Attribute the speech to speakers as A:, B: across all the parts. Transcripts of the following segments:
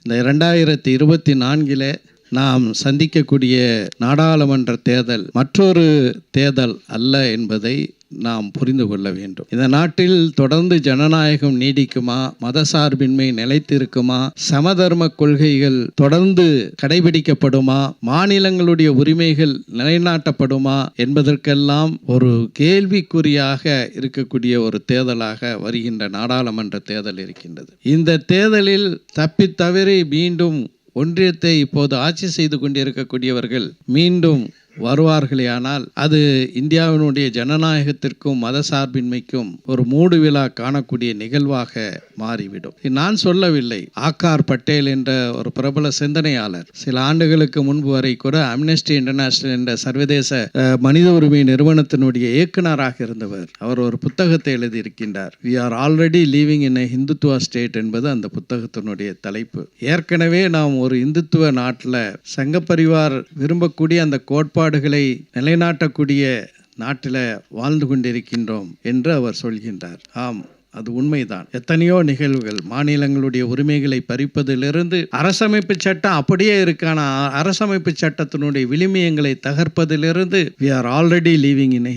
A: இந்த 2024 நாம் சந்திக்கக்கூடிய நாடாளுமன்ற தேர்தல் மற்றொரு தேர்தல் அல்ல என்பதை நாம் புரிந்து கொள்ள வேண்டும். இந்த நாட்டில் தொடர்ந்து ஜனநாயகம் நீடிக்குமா, மதசார்பின்மை நிலைத்திருக்குமா, சமதர்ம கொள்கைகள் தொடர்ந்து கடைபிடிக்கப்படுமா, மாநிலங்களுடைய உரிமைகள் நிலைநாட்டப்படுமா என்பதற்கெல்லாம் ஒரு கேள்விக்குறியாக இருக்கக்கூடிய ஒரு தேர்தலாக வருகின்ற நாடாளுமன்ற தேர்தல் இருக்கின்றது. இந்த தேர்தலில் தப்பித்தவறி மீண்டும் ஒன்றியத்தை இப்போது ஆட்சி செய்து கொண்டிருக்கக்கூடியவர்கள் மீண்டும் வருவார்களேயானால் அது இந்தியாவினுடைய ஜனநாயகத்திற்கும் மதசார்பின்மைக்கும் ஒரு மூடு விழா காணக்கூடிய நிகழ்வாக மாறிவிடும். நான் சொல்லவில்லை. ஆகார் பட்டேல் என்ற ஒரு பிரபல சிந்தனையாளர் சில ஆண்டுகளுக்கு முன்பு வரை கூட அம்னஸ்டி இன்டர்நேஷனல் என்ற சர்வதேச மனித உரிமை நிறுவனத்தினுடைய இயக்குநராக இருந்தவர். அவர் ஒரு புத்தகத்தை எழுதியிருக்கின்றார். We are already living in a Hindutva state என்பது அந்த புத்தகத்தினுடைய தலைப்பு. ஏற்கனவே நாம் ஒரு இந்துத்துவ நாட்டில் சங்கப்பரிவார் விரும்பக்கூடிய அந்த கோட்பாடுகளை நிலைநாட்டக்கூடிய நாட்டில் வாழ்ந்து கொண்டிருக்கின்றோம் என்று அவர் சொல்கின்றார். ஆம், அது உண்மைதான். எத்தனையோ நிகழ்வுகள் மாநிலங்களுடைய உரிமைகளை பறிப்பதிலிருந்து அரசமைப்பு சட்டம் அப்படியே இருக்கான அரசமைப்பு சட்டத்தினுடைய விளிமியங்களை தகர்ப்பதிலிருந்து we are already living in a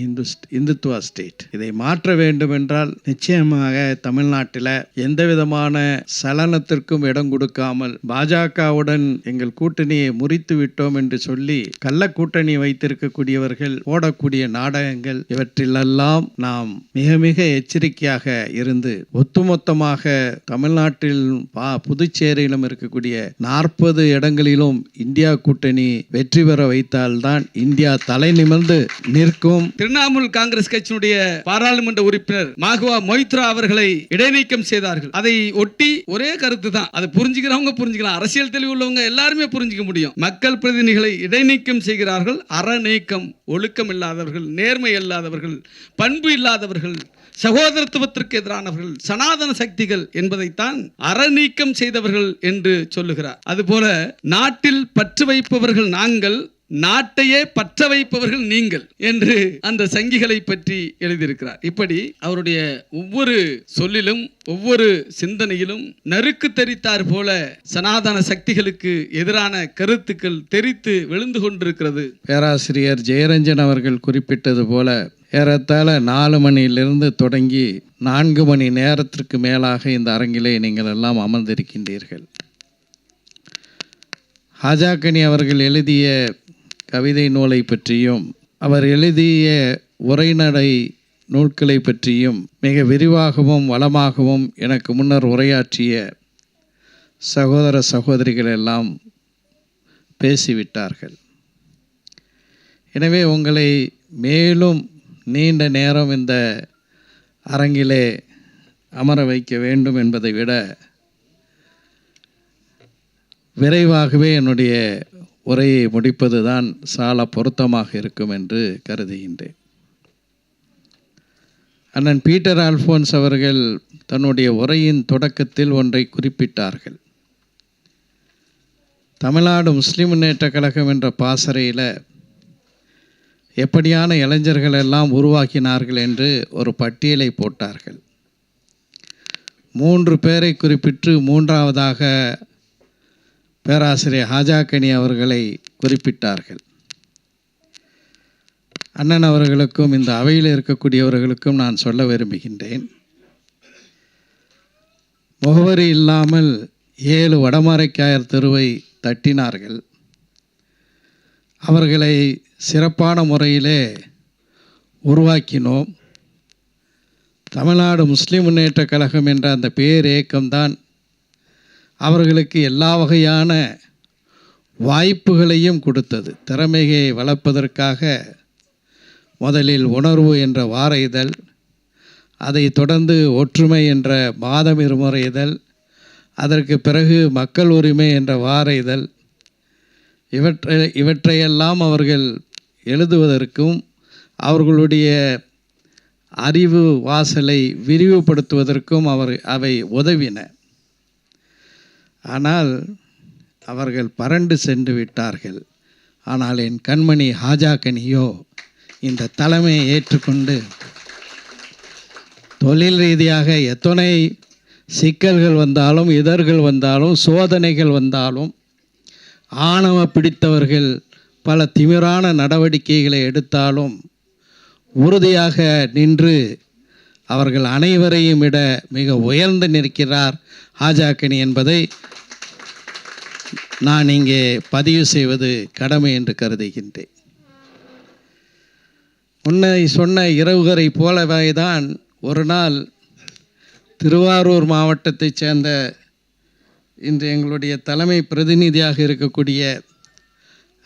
A: Hindutva state. இதை மாற்ற வேண்டும் என்றால் நிச்சயமாக தமிழ்நாட்டில் எந்த விதமான சலனத்திற்கும் இடம் கொடுக்காமல் பாஜகவுடன் எங்கள் கூட்டணியை முறித்து விட்டோம் என்று சொல்லி கள்ள கூட்டணி வைத்திருக்கக்கூடியவர்கள் போடக்கூடிய நாடகங்கள் இவற்றிலெல்லாம் நாம் மிக மிக எச்சரிக்கையாக இருந்து ஒட்டுமொத்தமாக தமிழ்நாட்டில் புதுச்சேரியிலும் இருக்கக்கூடிய 40 இடங்களிலும் இந்தியா கூட்டணி வெற்றி பெற வைத்தால்தான் இந்தியா தலை நிமிர்ந்து நிற்கும்.
B: திரிணாமுல் காங்கிரஸ் கட்சியினுடைய பாராளுமன்ற உறுப்பினர் மாகுவா மொய்த்ரா அவர்களை இடைநீக்கம் செய்தார்கள். அதை ஒட்டி ஒரே கருத்து தான். அதை புரிஞ்சுக்கிறவங்க புரிஞ்சுக்கலாம், அரசியல் தெளிவு உள்ளவங்க எல்லாருமே புரிஞ்சுக்க முடியும். மக்கள் பிரதிநிதிகளை இடைநீக்கம் செய்கிறார்கள். அறநீக்கம், ஒழுக்கம் இல்லாதவர்கள், நேர்மை இல்லாதவர்கள், பண்பு இல்லாதவர்கள், சகோதரத்துவத்திற்கு எதிரானவர்கள், சனாதன சக்திகள் என்பதைத்தான் அறநீக்கம் செய்தவர்கள் என்று சொல்லுகிறார். அதுபோல நாட்டில் பற்று வைப்பவர்கள் நாங்கள், நாட்டையே பற்ற வைப்பவர்கள் நீங்கள் என்று அந்த சங்கிகளை பற்றி எழுதியிருக்கிறார். இப்படி அவருடைய ஒவ்வொரு சொல்லிலும் ஒவ்வொரு சிந்தனையிலும் நறுக்கு தெரித்தார் போல சனாதன சக்திகளுக்கு எதிரான கருத்துக்கள் தெரித்து விழுந்து கொண்டிருக்கிறது.
A: பேராசிரியர் ஜெயரஞ்சன் அவர்கள் குறிப்பிட்டது போல ஏறத்தாழ 4 மணியிலிருந்து தொடங்கி 4 மணி நேரத்திற்கு மேலாக இந்த அரங்கிலே நீங்கள் எல்லாம் அமர்ந்திருக்கின்றீர்கள். ஹாஜாக்கனி அவர்கள் எழுதிய கவிதை நூலை பற்றியும் அவர் எழுதிய உரைநடை நூல்களை பற்றியும் மிக விரிவாகவும் வளமாகவும் எனக்கு முன்னர் உரையாற்றிய சகோதர சகோதரிகள் எல்லாம் பேசிவிட்டார்கள். எனவே உங்களை மேலும் நீண்ட நேரம் இந்த அரங்கிலே அமர வைக்க வேண்டும் என்பதை விட விரைவாகவே என்னுடைய உரையை முடிப்பது தான் சால பொருத்தமாக இருக்கும் என்று கருதுகின்றேன். அண்ணன் பீட்டர் அல்ஃபோன்ஸ் அவர்கள் தன்னுடைய உரையின் தொடக்கத்தில் ஒன்றை குறிப்பிட்டார்கள். தமிழ்நாடு முஸ்லிம் முன்னேற்ற கழகம் என்ற பாசறையில் எப்படியான இளைஞர்கள் எல்லாம் உருவாக்கினார்கள் என்று ஒரு பட்டியலை போட்டார்கள். 3 பேரை குறிப்பிட்டு 3ஆவதாக பேராசிரியர் ஹாஜாக்கனி அவர்களை குறிப்பிட்டார்கள். அண்ணன் அவர்களுக்கும் இந்த அவையில் இருக்கக்கூடியவர்களுக்கும் நான் சொல்ல விரும்புகின்றேன். முகவரி இல்லாமல் 7 வடமரைக்காயர் தெருவை தட்டினார்கள். அவர்களை சிறப்பான முறையிலே உருவாக்கினோம். தமிழ்நாடு முஸ்லிம் முன்னேற்ற கழகம் என்ற அந்த பேர் இயக்கம்தான் அவர்களுக்கு எல்லா வகையான வாய்ப்புகளையும் கொடுத்தது. திறமையை வளர்ப்பதற்காக முதலில் உணர்வு என்ற வார இதழ், அதை தொடர்ந்து ஒற்றுமை என்ற மாதம் இருமுறை இதழ், அதற்கு பிறகு மக்கள் உரிமை என்ற வார இதழ், இவற்றையெல்லாம் அவர்கள் எழுதுவதற்கும் அவர்களுடைய அறிவு வாசலை விரிவுபடுத்துவதற்கும் அவை உதவின. ஆனால் அவர்கள் பறண்டு சென்று விட்டார்கள். ஆனால் என் கண்மணி ஹாஜாக்கனியோ இந்த தலைமையை ஏற்றுக்கொண்டு தொழில் ரீதியாக எத்தனை சிக்கல்கள் வந்தாலும், இடர்கள் வந்தாலும், சோதனைகள் வந்தாலும், ஆணவ பிடித்தவர்கள் பல திமிரான நடவடிக்கைகளை எடுத்தாலும் உறுதியாக நின்று அவர்கள் அனைவரையும் விட மிக உயர்ந்து நிற்கிறார் ஹாஜாக்கனி என்பதை நான் இங்கே பதிவு செய்வது கடமை என்று கருதுகின்றேன். முன்னை சொன்ன இரவுகரை போலவே தான் ஒரு நாள் திருவாரூர் மாவட்டத்தைச் சேர்ந்த இன்று எங்களுடைய தலைமை பிரதிநிதியாக இருக்கக்கூடிய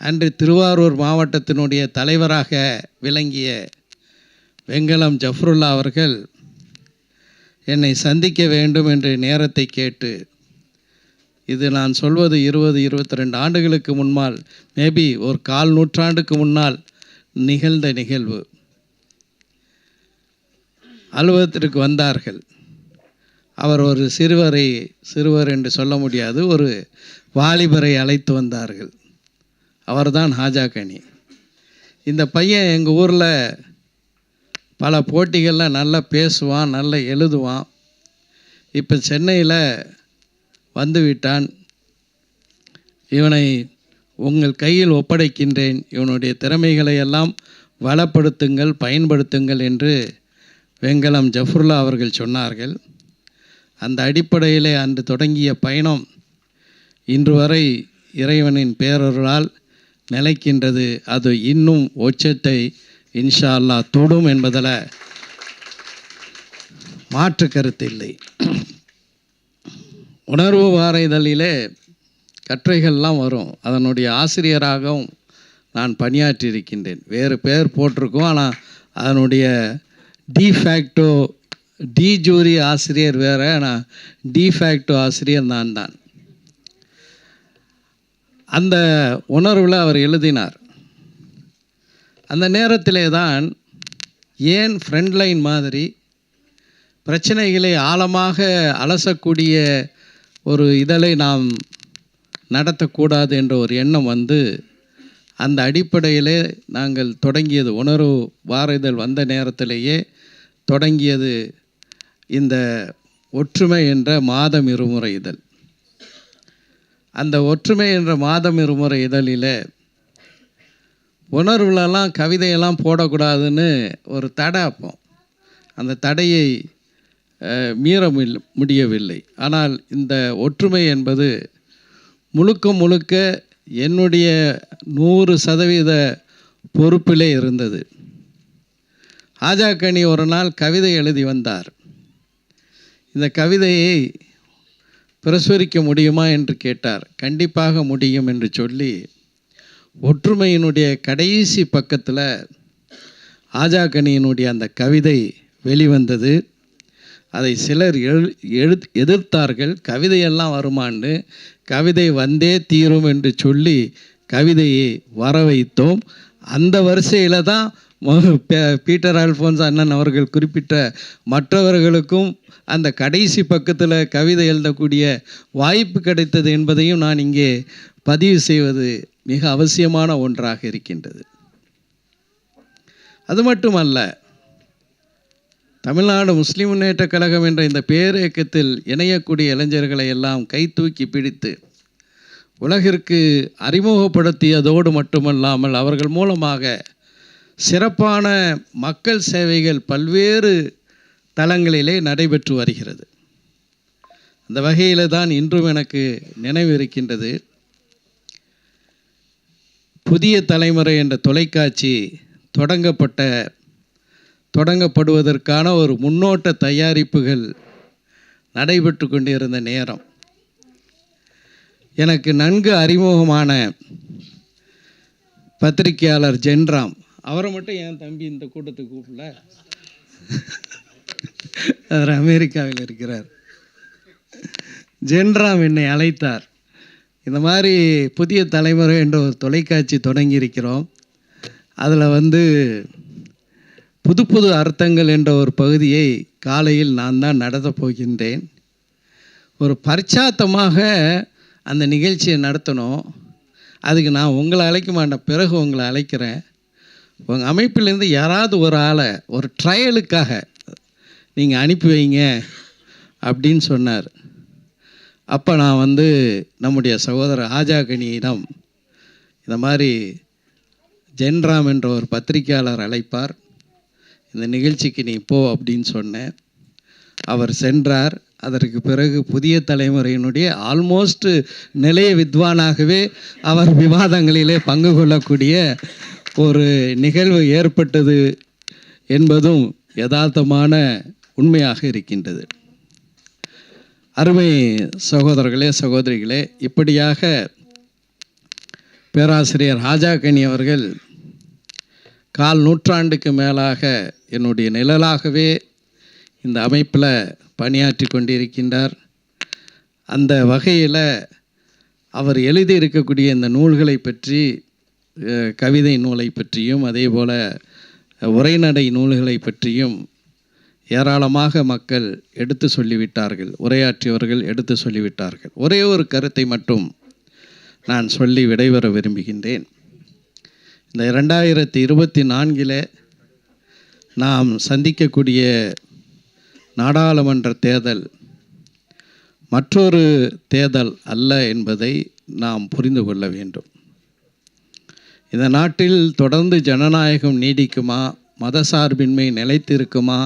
A: அன்று திருவாரூர் மாவட்டத்தினுடைய தலைவராக விளங்கிய வெங்கலம் ஜஃப்ருல்லா அவர்கள் என்னை சந்திக்க வேண்டும் என்று நேரத்தை கேட்டு, இது நான் சொல்வது 22 ஆண்டுகளுக்கு முன்னால், மேபி ஒரு 1/4 நூற்றாண்டுக்கு முன்னால் நிகழ்ந்த நிகழ்வு. அலுவலகத்திற்கு வந்தார்கள். அவர் ஒரு சிறுவர் என்று சொல்ல முடியாது, ஒரு வாலிபரை அழைத்து வந்தார்கள். அவர்தான் ஹாஜாக்கனி. இந்த பையன் எங்கள் ஊரில் பல போட்டிகளில் நல்லா பேசுவான், நல்லா எழுதுவான். இப்போ சென்னையில் வந்துவிட்டான். இவனை உங்கள் கையில் ஒப்படைக்கின்றேன். இவனுடைய திறமைகளை எல்லாம் வளப்படுத்துங்கள், பயன்படுத்துங்கள் என்று வெங்கலம் ஜஃப்ருல்லா அவர்கள் சொன்னார்கள். அந்த அடிப்படையிலே அன்று தொடங்கிய பயணம் இன்று வரை இறைவனின் பேரருளால் நிலைக்கின்றது. அது இன்னும் உச்சத்தை இன்ஷா அல்லாஹ் தொடும் என்பதில் மாற்று கருத்தில்லை. உணர்வு வார இதழிலே கட்டுரைகள்லாம் வரும். அதனுடைய ஆசிரியராகவும் நான் பணியாற்றியிருக்கின்றேன். வேறு பேர் போட்டிருக்கோம், ஆனால் அதனுடைய டிஃபேக்டோ ஜூரி ஆசிரியர் வேறு, ஆனால் டிஃபேக்டோ ஆசிரியர் நான் தான். அந்த உணர்வில் அவர் எழுதினார். அந்த நேரத்திலே தான் ஏன் ஃப்ரண்ட்லைன் மாதிரி பிரச்சனைகளை ஆழமாக அலசக்கூடிய ஒரு இதழை நாம் நடத்தக்கூடாது என்ற ஒரு எண்ணம் வந்து, அந்த அடிப்படையிலே நாங்கள் தொடங்கியது. உணர்வு வார இதழ் வந்த நேரத்திலேயே தொடங்கியது இந்த ஒற்றுமை என்ற மாதம் இருமுறை இதழ். அந்த ஒற்றுமை என்ற மாதம் இருமுறை இதழில் உணர்வுலலாம் கவிதையெல்லாம் போடக்கூடாதுன்னு ஒரு தடை. அப்போ அந்த தடையை மீற முடியவில்லை. ஆனால் இந்த ஒற்றுமை என்பது முழுக்க என்னுடைய 100% பொறுப்பிலே இருந்தது. ஹாஜாக்கனி ஒரு நாள் கவிதை எழுதி வந்தார். இந்த கவிதையை பிரசுரிக்க முடியுமா என்று கேட்டார். கண்டிப்பாக முடியும் என்று சொல்லி ஒற்றுமையினுடைய கடைசி பக்கத்தில் ஹாஜாக்கனியினுடைய அந்த கவிதை வெளிவந்தது. அதை சிலர் எதிர்த்தார்கள். கவிதையெல்லாம் வருமான்னு. கவிதை வந்தே தீரும் என்று சொல்லி கவிதையை வர வைத்தோம். அந்த வரிசையில் தான் பீட்டர் அல்ஃபோன்ஸ் அண்ணன் அவர்கள் குறிப்பிட்ட மற்றவர்களுக்கும் அந்த கடைசி பக்கத்தில் கவிதை எழுதக்கூடிய வாய்ப்பு கிடைத்தது என்பதையும் நான் இங்கே பதிவு செய்வது மிக அவசியமான ஒன்றாக இருக்கின்றது. அது மட்டுமல்ல, தமிழ்நாடு முஸ்லிம் முன்னேற்ற கழகம் என்ற இந்த பேரியக்கத்தில் இணையக்கூடிய இளைஞர்களை எல்லாம் கை தூக்கி பிடித்து உலகிற்கு அறிமுகப்படுத்தியதோடு மட்டுமல்லாமல் அவர்கள் மூலமாக சிறப்பான மக்கள் சேவைகள் பல்வேறு தளங்களிலே நடைபெற்று வருகிறது. அந்த வகையில் தான் இன்றும் எனக்கு நினைவு இருக்கின்றது. புதிய தலைமுறை என்ற தொலைக்காட்சி தொடங்கப்படுவதற்கான ஒரு முன்னோட்ட தயாரிப்புகள் நடைபெற்று கொண்டிருந்த நேரம், எனக்கு நன்கு அறிமுகமான பத்திரிகையாளர் ஜென்ராம், அவரை மட்டும் என் தம்பி இந்த கூட்டத்துக்கு கூப்பிடல, அவர் அமெரிக்காவில் இருக்கிறார். ஜென்ராம் என்னை அழைத்தார். இந்த மாதிரி புதிய தலைமுறை என்ற ஒரு தொலைக்காட்சி தொடங்கியிருக்கிறோம், அதில் புது அர்த்தங்கள் என்ற ஒரு பகுதியை காலையில் நான் தான் நடத்தப் போகின்றேன். ஒரு பரிச்சாத்தமாக அந்த நிகழ்ச்சியை நடத்தணும். அதுக்கு நான் உங்களை அழைக்க மாட்டேன், பிறகு உங்களை அழைக்கிறேன். உங்கள் அமைப்பிலேருந்து யாராவது ஒரு ஆளை ஒரு ட்ரையலுக்காக நீங்கள் அனுப்பி வைங்க அப்படின்னு சொன்னார். அப்போ நான் வந்து நம்முடைய சகோதரர் ஹாஜாகனியிடம் இந்த மாதிரி ஜென்ராம் என்ற ஒரு பத்திரிகையாளர் அழைப்பார், இந்த நிகழ்ச்சிக்கு நீ போ அப்படின்னு சொன்னேன். அவர் சென்றார். அதற்கு பிறகு புதிய தலைமுறையினுடைய ஆல்மோஸ்ட் நிலைய வித்வானாகவே அவர் விவாதங்களிலே பங்கு கொள்ளக்கூடிய ஒரு நிகழ்வு ஏற்பட்டது என்பதும் யதார்த்தமான உண்மையாக இருக்கின்றது. அருமை சகோதரர்களே, சகோதரிகளே, இப்படியாக பேராசிரியர் ஹாஜாகனி அவர்கள் கால் நூற்றாண்டுக்கு மேலாக என்னுடைய நிழலாகவே இந்த அமைப்பில் பணியாற்றி கொண்டிருக்கின்றார். அந்த வகையில் அவர் எழுதியிருக்கக்கூடிய இந்த நூல்களை பற்றி, கவிதை நூலை பற்றியும் அதே போல் உரைநடை நூல்களை பற்றியும் ஏராளமாக மக்கள் எடுத்து சொல்லிவிட்டார்கள், உரையாற்றியவர்கள் எடுத்து சொல்லிவிட்டார்கள். ஒரே ஒரு கருத்தை மட்டும் நான் சொல்லி விடைபெற விரும்புகின்றேன். இந்த 2024 நாம் சந்திக்கக்கூடிய நாடாளுமன்ற தேர்தல் மற்றொரு தேர்தல் அல்ல என்பதை நாம் புரிந்து கொள்ள வேண்டும். இந்த நாட்டில் தொடர்ந்து ஜனநாயகம் நீடிக்குமா, மதசார்பின்மை நிலைத்திருக்குமா,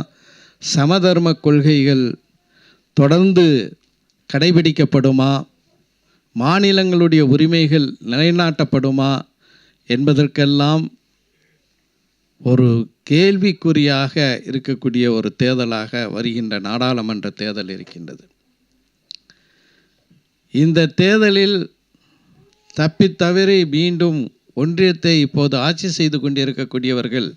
A: சமதர்ம கொள்கைகள் தொடர்ந்து கடைபிடிக்கப்படுமா, மாநிலங்களுடைய உரிமைகள் நிலைநாட்டப்படுமா என்பதற்கெல்லாம் ஒரு கேள்விக்குறியாக இருக்கக்கூடிய ஒரு தேர்தலாக வருகின்ற நாடாளுமன்ற தேர்தல் இருக்கின்றது. இந்த தேர்தலில் தப்பித்தவறி மீண்டும் ஒன்றியத்தை இப்போது ஆட்சி செய்து கொண்டிருக்கக்கூடியவர்கள்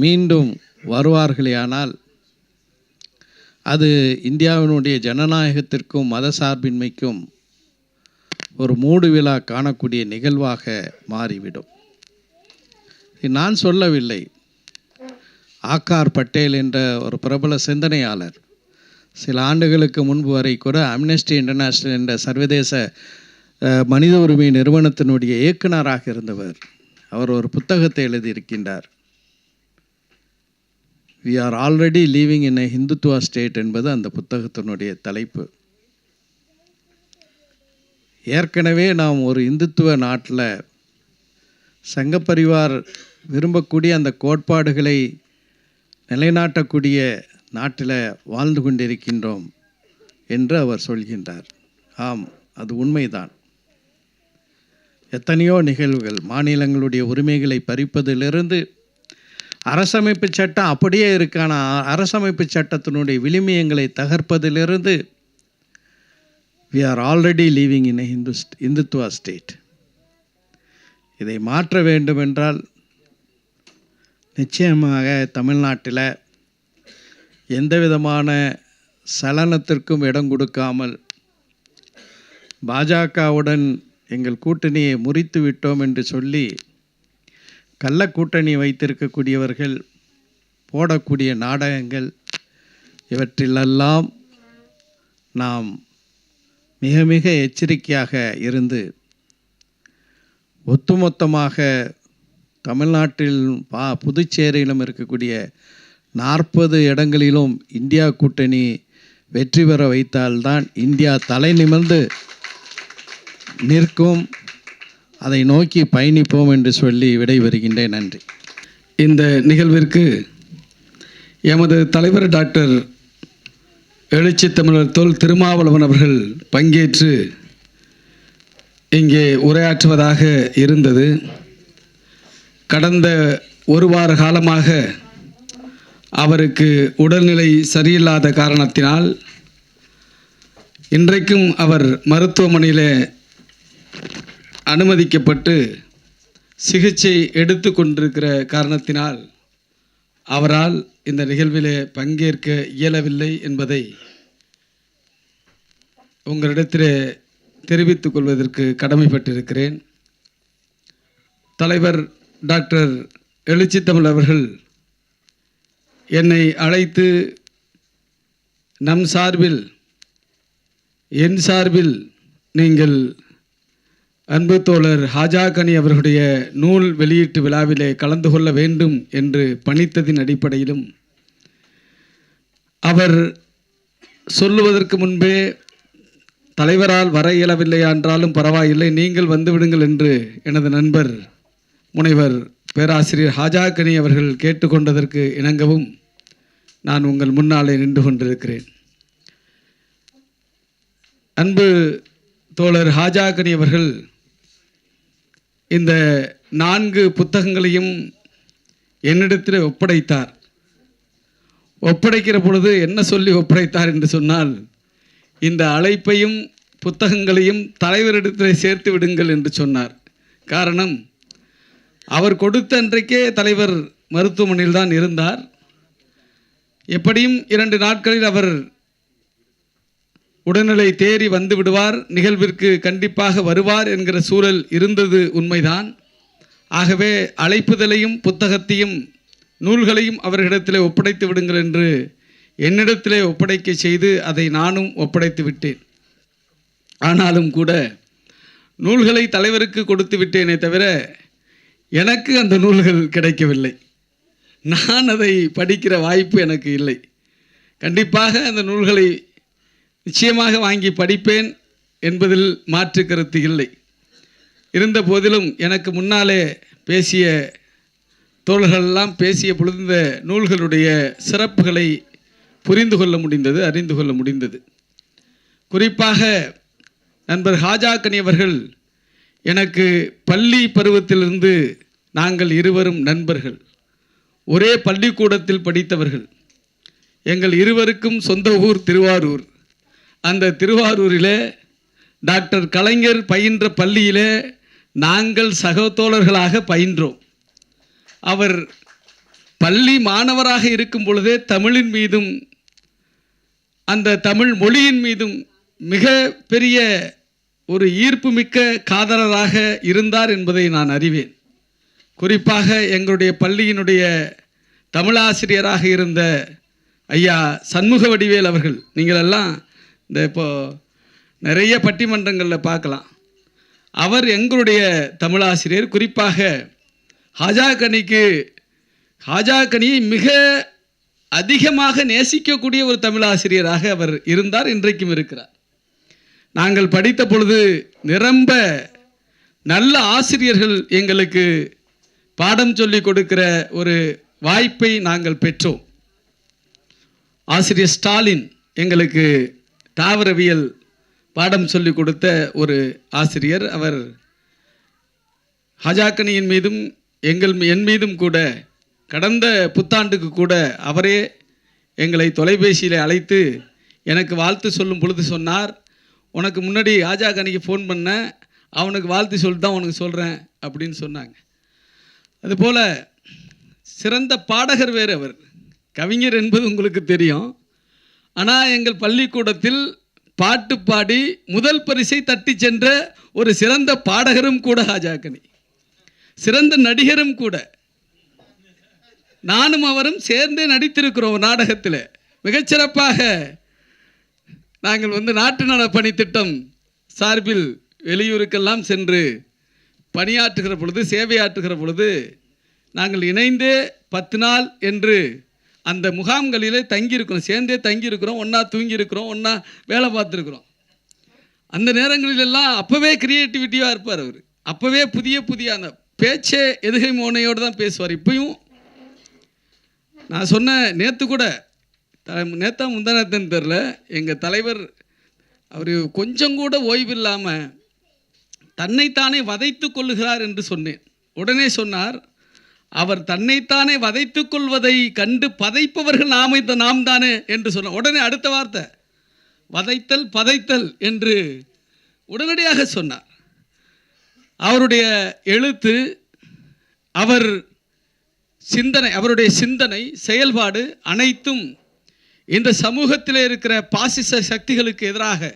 A: மீண்டும் வருவார்களேயானால் அது இந்தியாவினுடைய ஜனநாயகத்திற்கும் மதசார்பின்மைக்கும் ஒரு மூடு விழா காணக்கூடிய நிகழ்வாக மாறிவிடும். நான் சொல்லவில்லை. ஆகார் பட்டேல் என்ற ஒரு பிரபல சிந்தனையாளர் சில ஆண்டுகளுக்கு முன்பு வரை கூட அம்னஸ்டி இன்டர்நேஷ்னல் என்ற சர்வதேச மனித உரிமை நிறுவனத்தினுடைய இயக்குநராக இருந்தவர். அவர் ஒரு புத்தகத்தை எழுதியிருக்கின்றார். We are already living in a Hindutva state என்பது அந்த புத்தகத்தினுடைய தலைப்பு. ஏற்கனவே நாம் ஒரு இந்துத்துவ நாட்டில் சங்கப்பரிவார் விரும்பக்கூடிய அந்த கோட்பாடுகளை நிலைநாட்டக்கூடிய நாட்டில் வாழ்ந்து கொண்டிருக்கின்றோம் என்று அவர் சொல்கின்றார். ஆம், அது உண்மைதான். எத்தனையோ நிகழ்வுகள், மாநிலங்களுடைய உரிமைகளை பறிப்பதிலிருந்து அரசமைப்பு சட்டம் அப்படியே இருக்கான அரசமைப்பு சட்டத்தினுடைய விளிமியங்களை தகர்ப்பதிலிருந்து we are already living in a Hindutva state. இதை மாற்ற வேண்டுமென்றால் நிச்சயமாக தமிழ்நாட்டில் எந்த விதமான சலனத்திற்கும் இடம் கொடுக்காமல் பாஜகவுடன் எங்கள் கூட்டணியை முறித்து விட்டோம் என்று சொல்லி கள்ள கூட்டணி வைத்திருக்கக்கூடியவர்கள் போடக்கூடிய நாடகங்கள் இவற்றிலெல்லாம் நாம் மிக மிக எச்சரிக்கையாக இருந்து ஒட்டுமொத்தமாக தமிழ்நாட்டில் புதுச்சேரியிலும் இருக்கக்கூடிய 40 இடங்களிலும் இந்தியா கூட்டணி வெற்றி பெற வைத்தால்தான் இந்தியா தலை நிமிர்ந்து நிற்கும். அதை நோக்கி பயணிப்போம் என்று சொல்லி விடைபெறுகின்றேன். நன்றி.
B: இந்த நிகழ்விற்கு எமது தலைவர் டாக்டர் எழுச்சி தமிழர் தொல் திருமாவளவன் அவர்கள் பங்கேற்று இங்கே உரையாற்றுவதாக இருந்தது. கடந்த ஒரு வார காலமாக அவருக்கு உடல்நிலை சரியில்லாத காரணத்தினால் இன்றைக்கும் அவர் மருத்துவமனையில் அனுமதிக்கப்பட்டு சிகிச்சை எடுத்து கொண்டிருக்கிற காரணத்தினால் அவரால் இந்த நிகழ்விலே பங்கேற்க இயலவில்லை என்பதை உங்களிடத்திலே தெரிவித்துக் கொள்வதற்கு கடமைப்பட்டிருக்கிறேன். தலைவர் டாக்டர் எழுச்சி தமிழ் அவர்கள் என்னை அழைத்து நம் சார்பில் என் சார்பில் நீங்கள் அன்பு தோழர் ஹாஜாகனி அவர்களுடைய நூல் வெளியீட்டு விழாவிலே கலந்து கொள்ள வேண்டும் என்று பணித்ததின் அடிப்படையிலும் அவர் சொல்லுவதற்கு முன்பே தலைவரால் வர இயலவில்லை என்றாலும் பரவாயில்லை, நீங்கள் வந்து விடுங்கள் என்று எனது நண்பர் முனைவர் பேராசிரியர் ஹாஜாக்கனி அவர்கள் கேட்டுக்கொண்டதற்கு இணங்கவும் நான் உங்கள் முன்னாலே நின்று கொண்டிருக்கிறேன். அன்பு தோழர் ஹாஜாக்கனி அவர்கள் இந்த 4 புத்தகங்களையும் என்னிடத்தில் ஒப்படைத்தார். ஒப்படைக்கிற பொழுது என்ன சொல்லி ஒப்படைத்தார் என்று சொன்னால், இந்த அழைப்பையும் புத்தகங்களையும் தலைவரிடத்தில் சேர்த்து விடுங்கள் என்று சொன்னார். காரணம், அவர் கொடுத்த அன்றைக்கே தலைவர் மருத்துவமனையில் தான் இருந்தார். எப்படியும் 2 நாட்களில் அவர் உடல்நிலை தேறி வந்து விடுவார், நிகழ்விற்கு கண்டிப்பாக வருவார் என்கிற சூழல் இருந்தது உண்மைதான். ஆகவே அழைப்புதலையும் புத்தகத்தையும் நூல்களையும் அவர்களிடத்திலே ஒப்படைத்து விடுங்கள் என்று என்னிடத்திலே ஒப்படைக்க செய்து அதை நானும் ஒப்படைத்து விட்டேன். ஆனாலும் கூட நூல்களை தலைவருக்கு கொடுத்து விட்டேனே தவிர எனக்கு அந்த நூல்கள் கிடைக்கவில்லை. நான் அதை படிக்கிற வாய்ப்பு எனக்கு இல்லை. கண்டிப்பாக அந்த நூல்களை நிச்சயமாக வாங்கி படிப்பேன் என்பதில் மாற்று கருத்து இல்லை. இருந்த போதிலும் எனக்கு முன்னாலே பேசிய தோழர்களெல்லாம் பேசிய பொழுது இந்த நூல்களுடைய சிறப்புகளை புரிந்து கொள்ள முடிந்தது, அறிந்து கொள்ள முடிந்தது. குறிப்பாக நண்பர் ஹாஜாக்கனி அவர்கள் எனக்கு பள்ளி பருவத்திலிருந்து நாங்கள் இருவரும் நண்பர்கள், ஒரே பள்ளிக்கூடத்தில் படித்தவர்கள். எங்கள் இருவருக்கும் சொந்த ஊர் திருவாரூர். அந்த திருவாரூரில் டாக்டர் கலைஞர் பயின்ற பள்ளியில் நாங்கள் சகோதரர்களாக பயின்றோம். அவர் பள்ளி மாணவராக இருக்கும் பொழுதே தமிழின் மீதும் அந்த தமிழ் மொழியின் மீதும் மிக பெரிய ஒரு ஈர்ப்புமிக்க காதலராக இருந்தார் என்பதை நான் அறிவேன். குறிப்பாக எங்களுடைய பள்ளியினுடைய தமிழாசிரியராக இருந்த ஐயா சண்முக வடிவேல் அவர்கள், நீங்கள் எல்லாம் இந்த இப்போது நிறைய பட்டிமன்றங்களில் பார்க்கலாம். அவர் எங்களுடைய தமிழாசிரியர். குறிப்பாக ஹாஜாக்கனியை மிக அதிகமாக நேசிக்கக்கூடிய ஒரு தமிழாசிரியராக அவர் இருந்தார், இன்றைக்கும் இருக்கிறார். நாங்கள் படித்த பொழுது நிரம்ப நல்ல ஆசிரியர்கள் எங்களுக்கு பாடம் சொல்லிக் கொடுக்கிற ஒரு வாய்ப்பை நாங்கள் பெற்றோம். ஆசிரியர் ஸ்டாலின் எங்களுக்கு தாவரவியல் பாடம் சொல்லிக் கொடுத்த ஒரு ஆசிரியர். அவர் ஹாஜாக்கனியின் மீதும் என் மீதும் கூட கடந்த புத்தாண்டுக்கு கூட அவரே எங்களை தொலைபேசியில் அழைத்து எனக்கு வாழ்த்து சொல்லும் பொழுது சொன்னார், உனக்கு முன்னாடி ஹாஜாக்கனிக்கு ஃபோன் பண்ண, அவனுக்கு வாழ்த்து சொல்லிட்டு தான் உனக்கு சொல்கிறேன் அப்படின்னு சொன்னாங்க. அதுபோல் சிறந்த பாடகர் வேறு அவர், கவிஞர் என்பது உங்களுக்கு தெரியும். ஆனால் எங்கள் பள்ளிக்கூடத்தில் பாட்டு பாடி முதல் பரிசை தட்டி சென்ற ஒரு சிறந்த பாடகரும் கூட ஹாஜாக்கனி, சிறந்த நடிகரும் கூட. நானும் அவரும் சேர்ந்தே நடித்திருக்கிறோம் நாடகத்தில். மிகச்சிறப்பாக நாங்கள் நாட்டு நல பணி திட்டம் சார்பில் வெளியூருக்கெல்லாம் சென்று பணியாற்றுகிற பொழுது, சேவையாற்றுகிற பொழுது நாங்கள் இணைந்தே 10 நாள் என்று அந்த முகாம்களிலே தங்கியிருக்கிறோம், சேர்ந்தே தங்கியிருக்கிறோம், ஒன்றா தூங்கியிருக்கிறோம், ஒன்றா வேலை பார்த்துருக்குறோம். அந்த நேரங்களிலெல்லாம் அப்போவே க்ரியேட்டிவிட்டியாக இருப்பார் அவர். அப்போவே புதிய புதிய அந்த பேச்சே எதுகை மோனையோடு தான் பேசுவார். இப்பயும் நான் சொன்ன நேற்று கூட, நேற்றா முந்தானத்துன்னு தெரில, எங்கள் தலைவர் அவர் கொஞ்சம் கூட ஓய்வு இல்லாமல் தன்னைத்தானே வதைத்து கொள்ளுகிறார் என்று சொன்னேன். உடனே சொன்னார், அவர் தன்னைத்தானே வதைத்து கொள்வதை கண்டு பதைப்பவர்கள் நாம் தானே என்று சொன்னார். உடனே அடுத்த வார்த்தை வதைத்தல் பதைத்தல் என்று உடனடியாக சொன்னார். அவருடைய எழுத்து, அவர் சிந்தனை, அவருடைய சிந்தனை செயல்பாடு அனைத்தும் இந்த சமூகத்தில் இருக்கிற பாசிச சக்திகளுக்கு எதிராக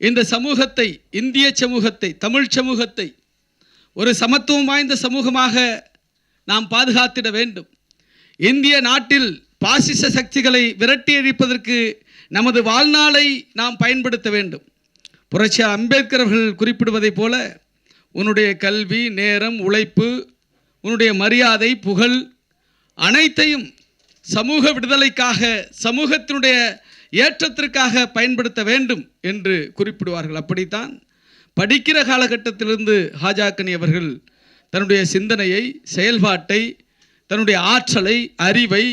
B: இந்த சமூகத்தை, இந்திய சமூகத்தை, தமிழ் சமூகத்தை ஒரு சமத்துவம் வாய்ந்த சமூகமாக நாம் பாதுகாத்திட வேண்டும். இந்திய நாட்டில் பாசிச சக்திகளை விரட்டி அழிப்பதற்கு நமது வாழ்நாளை நாம் பயன்படுத்த வேண்டும். புரட்சியாளர் அம்பேத்கர் அவர்கள் குறிப்பிடுவதைப் போல உன்னுடைய கல்வி, நேரம், உழைப்பு, உன்னுடைய மரியாதை, புகழ் அனைத்தையும் சமூக விடுதலைக்காக, சமூகத்தினுடைய ஏற்றத்திற்காக பயன்படுத்த வேண்டும் என்று குறிப்பிடுவார்கள். அப்படித்தான் படிக்கிற காலகட்டத்திலிருந்து ஹாஜாக்கனி அவர்கள் தன்னுடைய சிந்தனையை, செயல்பாட்டை, தன்னுடைய ஆற்றலை, அறிவை,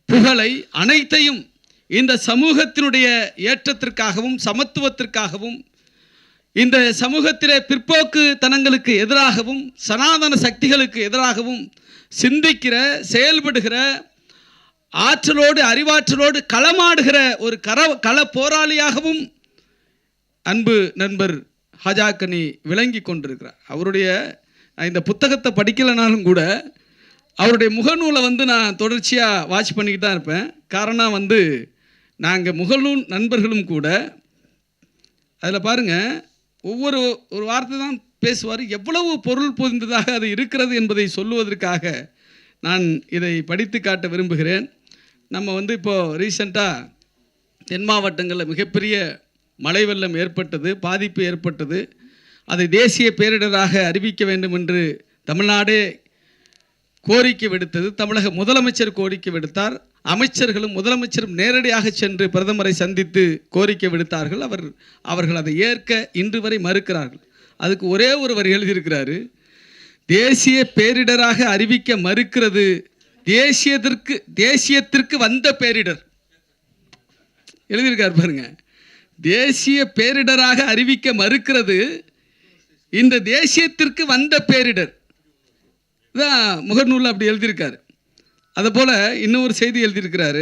B: புகழை அனைத்தையும் இந்த சமூகத்தினுடைய ஏற்றத்திற்காகவும் சமத்துவத்திற்காகவும் இந்த சமூகத்திலே பிற்போக்கு தனங்களுக்கு எதிராகவும் சனாதன சக்திகளுக்கு எதிராகவும் சிந்திக்கிற, செயல்படுகிற, ஆற்றலோடு அறிவாற்றலோடு களமாடுகிற ஒரு கள போராளியாகவும் அன்பு நண்பர் ஹாஜாக்கனி விளங்கி கொண்டிருக்கிறார். அவருடைய இந்த புத்தகத்தை படிக்கலைனாலும் கூட அவருடைய முகநூலை நான் தொடர்ச்சியாக வாட்ச் பண்ணிக்கிட்டு தான் இருப்பேன். காரணம் நாங்கள் முகநூல் நண்பர்களும் கூட அதில் பாருங்கள், ஒரு வார்த்தை தான் பேசுவார். எவ்வளவு பொருள் பொதிந்ததாக அது இருக்கிறது என்பதை சொல்லுவதற்காக நான் இதை படித்து காட்ட விரும்புகிறேன். நம்ம இப்போது ரீசெண்டாக தென் மாவட்டங்களில் மிகப்பெரிய மழை வெள்ளம் ஏற்பட்டது, பாதிப்பு ஏற்பட்டது. அதை தேசிய பேரிடராக அறிவிக்க வேண்டும் என்று தமிழ்நாடே கோரிக்கை விடுத்தது. தமிழக முதலமைச்சர் கோரிக்கை விடுத்தார். அமைச்சர்களும் முதலமைச்சரும் நேரடியாக சென்று பிரதமரை சந்தித்து கோரிக்கை விடுத்தார்கள். அவர்கள் அதை ஏற்க இன்று வரை மறுக்கிறார்கள். அதுக்கு ஒரே ஒரு வரி எழுதியிருக்கிறாரு, தேசிய பேரிடராக அறிவிக்க மறுக்கிறது தேசியத்திற்கு வந்த பேரிடர். எழுதியிருக்கார் பாருங்க. தேசிய பேரிடராக அறிவிக்க மறுக்கிறது இந்த தேசியத்திற்கு வந்த பேரிடர் தான் முகநூலில் அப்படி எழுதியிருக்காரு. அதுபோல் இன்னொரு செய்தி எழுதியிருக்கிறாரு,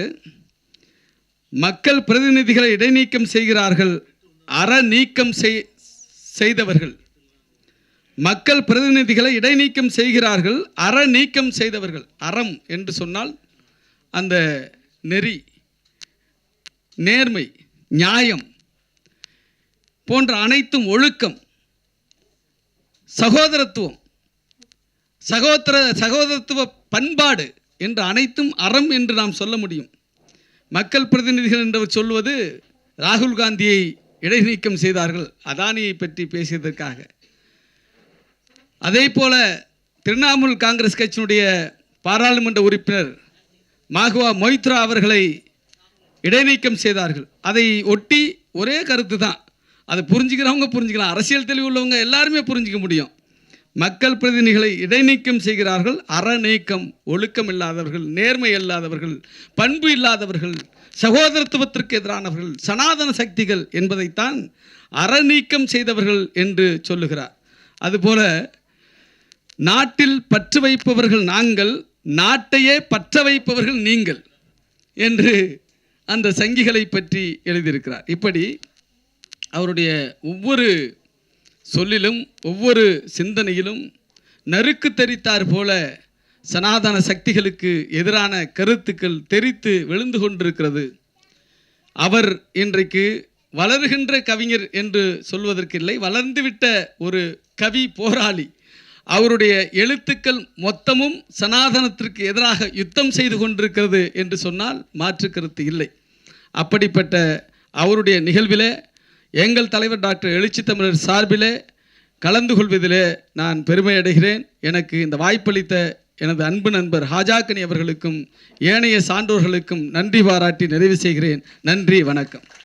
B: மக்கள் பிரதிநிதிகளை இடைநீக்கம் செய்கிறார்கள், அற நீக்கம் செய்தவர்கள். மக்கள் பிரதிநிதிகளை இடைநீக்கம் செய்கிறார்கள், அற நீக்கம் செய்தவர்கள். அறம் என்று சொன்னால் அந்த நெறி, நேர்மை, நியாயம் போன்ற அனைத்தும், ஒழுக்கம், சகோதரத்துவம், சகோதரத்துவ பண்பாடு என்று அனைத்தும் அறம் என்று நாம் சொல்ல முடியும். மக்கள் பிரதிநிதிகள் என்று சொல்வது ராகுல் காந்தியை இடைநீக்கம் செய்தார்கள் அதானியை பற்றி பேசியதற்காக. அதே போல திரிணாமுல் காங்கிரஸ் கட்சியினுடைய பாராளுமன்ற உறுப்பினர் மாகுவா மொய்த்ரா அவர்களை இடைநீக்கம் செய்தார்கள். அதை ஒட்டி ஒரே கருத்து தான். அதை புரிஞ்சுக்கிறவங்க புரிஞ்சுக்கலாம், அரசியல் தெளிவு உள்ளவங்க எல்லாருமே புரிஞ்சிக்க முடியும். மக்கள் பிரதிநிதிகளை இடைநீக்கம் செய்கிறார்கள், அறநீக்கம், ஒழுக்கம் இல்லாதவர்கள், நேர்மை இல்லாதவர்கள், பண்பு இல்லாதவர்கள், சகோதரத்துவத்திற்கு எதிரானவர்கள், சனாதன சக்திகள் என்பதைத்தான் அறநீக்கம் செய்தவர்கள் என்று சொல்லுகிறார். அதுபோல நாட்டில் பற்று வைப்பவர்கள் நாங்கள், நாட்டையே பற்ற வைப்பவர்கள் நீங்கள் என்று அந்த சங்கிகளை பற்றி எழுதியிருக்கிறார். இப்படி அவருடைய ஒவ்வொரு சொல்லிலும் ஒவ்வொரு சிந்தனையிலும் நறுக்கு தெரித்தார் போல சனாதன சக்திகளுக்கு எதிரான கருத்துக்கள் தெரித்து விழுந்து கொண்டிருக்கிறது. அவர் இன்றைக்கு வளர்கின்ற கவிஞர் என்று சொல்வதற்கில்லை, வளர்ந்துவிட்ட ஒரு கவி போராளி. அவருடைய எழுத்துக்கள் மொத்தமும் சனாதனத்திற்கு எதிராக யுத்தம் செய்து கொண்டிருக்கிறது என்று சொன்னால் மாற்று கருத்து இல்லை. அப்படிப்பட்ட அவருடைய நிகழ்விலே எங்கள் தலைவர் டாக்டர் எழுச்சி தமிழர் சார்பிலே கலந்து கொள்வதிலே நான் பெருமை அடைகிறேன். எனக்கு இந்த வாய்ப்பளித்த எனது அன்பு நண்பர் ஹாஜாக்கனி அவர்களுக்கும் ஏனைய சான்றோர்களுக்கும் நன்றி பாராட்டி நிறைவு செய்கிறேன். நன்றி, வணக்கம்.